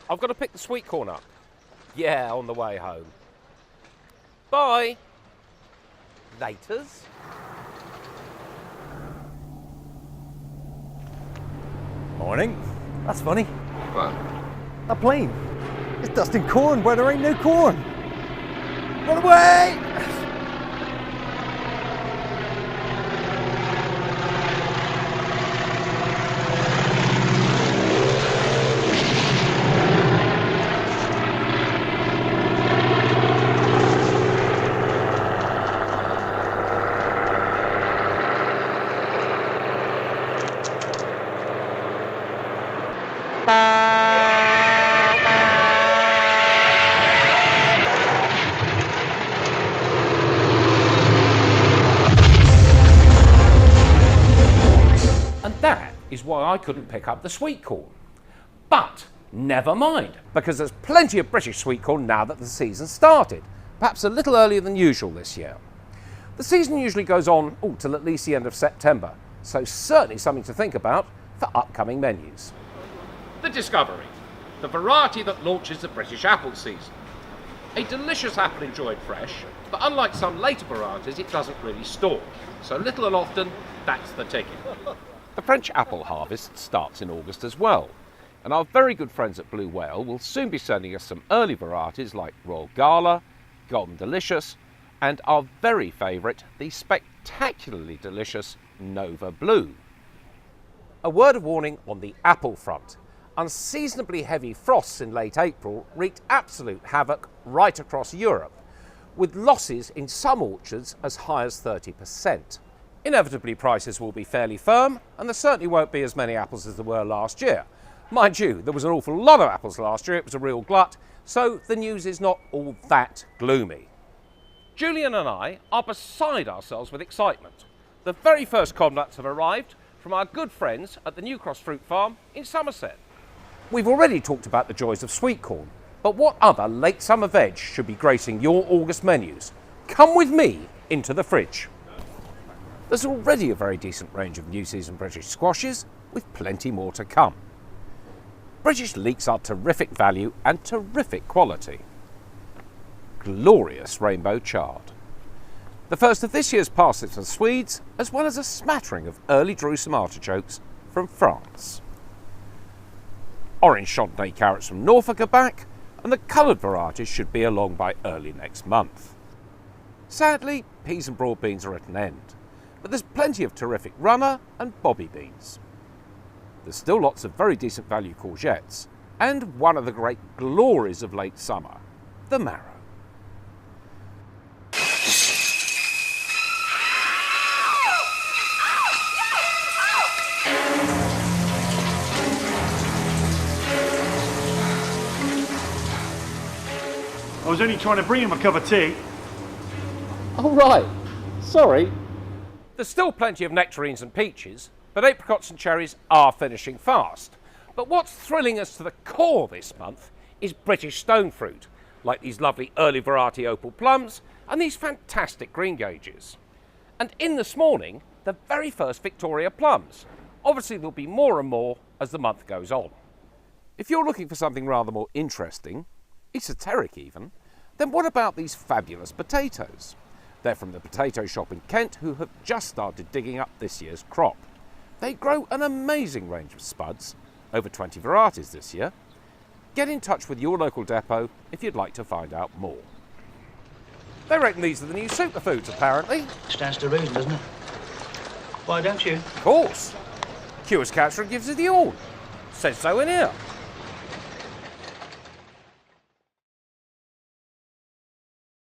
I've got to pick the sweet corn up. Yeah, on the way home. Bye. Laters. Morning. That's funny. What? A plane. It's dusting corn where there ain't no corn. Run away! And that is why I couldn't pick up the sweet corn. But never mind, because there's plenty of British sweet corn now that the season started, perhaps a little earlier than usual this year. The season usually goes on till at least the end of September, so certainly something to think about for upcoming menus. The Discovery, the variety that launches the British apple season. A delicious apple enjoyed fresh, but unlike some later varieties, it doesn't really store. So little and often, that's the ticket. The French apple harvest starts in August as well, and our very good friends at Blue Whale will soon be sending us some early varieties like Royal Gala, Golden Delicious, and our very favourite, the spectacularly delicious Nova Blue. A word of warning on the apple front. Unseasonably heavy frosts in late April wreaked absolute havoc right across Europe, with losses in some orchards as high as 30%. Inevitably, prices will be fairly firm, and there certainly won't be as many apples as there were last year. Mind you, there was an awful lot of apples last year, it was a real glut, so the news is not all that gloomy. Julian and I are beside ourselves with excitement. The very first cobnuts have arrived from our good friends at the New Cross Fruit Farm in Somerset. We've already talked about the joys of sweet corn, but what other late summer veg should be gracing your August menus? Come with me into the fridge. There's already a very decent range of new season British squashes, with plenty more to come. British leeks are terrific value and terrific quality. Glorious rainbow chard. The first of this year's parsnips and Swedes, as well as a smattering of early Jerusalem artichokes from France. Orange Chardonnay carrots from Norfolk are back, and the coloured varieties should be along by early next month. Sadly, peas and broad beans are at an end, but there's plenty of terrific runner and bobby beans. There's still lots of very decent value courgettes, and one of the great glories of late summer, the marrow. I was only trying to bring him a cup of tea. Oh right, sorry. There's still plenty of nectarines and peaches, but apricots and cherries are finishing fast. But what's thrilling us to the core this month is British stone fruit, like these lovely early variety opal plums and these fantastic greengages. And in this morning, the very first Victoria plums. Obviously there'll be more and more as the month goes on. If you're looking for something rather more interesting, esoteric even, then what about these fabulous potatoes? They're from the potato shop in Kent, who have just started digging up this year's crop. They grow an amazing range of spuds, over 20 varieties this year. Get in touch with your local depot if you'd like to find out more. They reckon these are the new superfoods, apparently. Stands to reason, doesn't it? Why don't you? Of course. Cures cancer and gives us the all. Says so in here.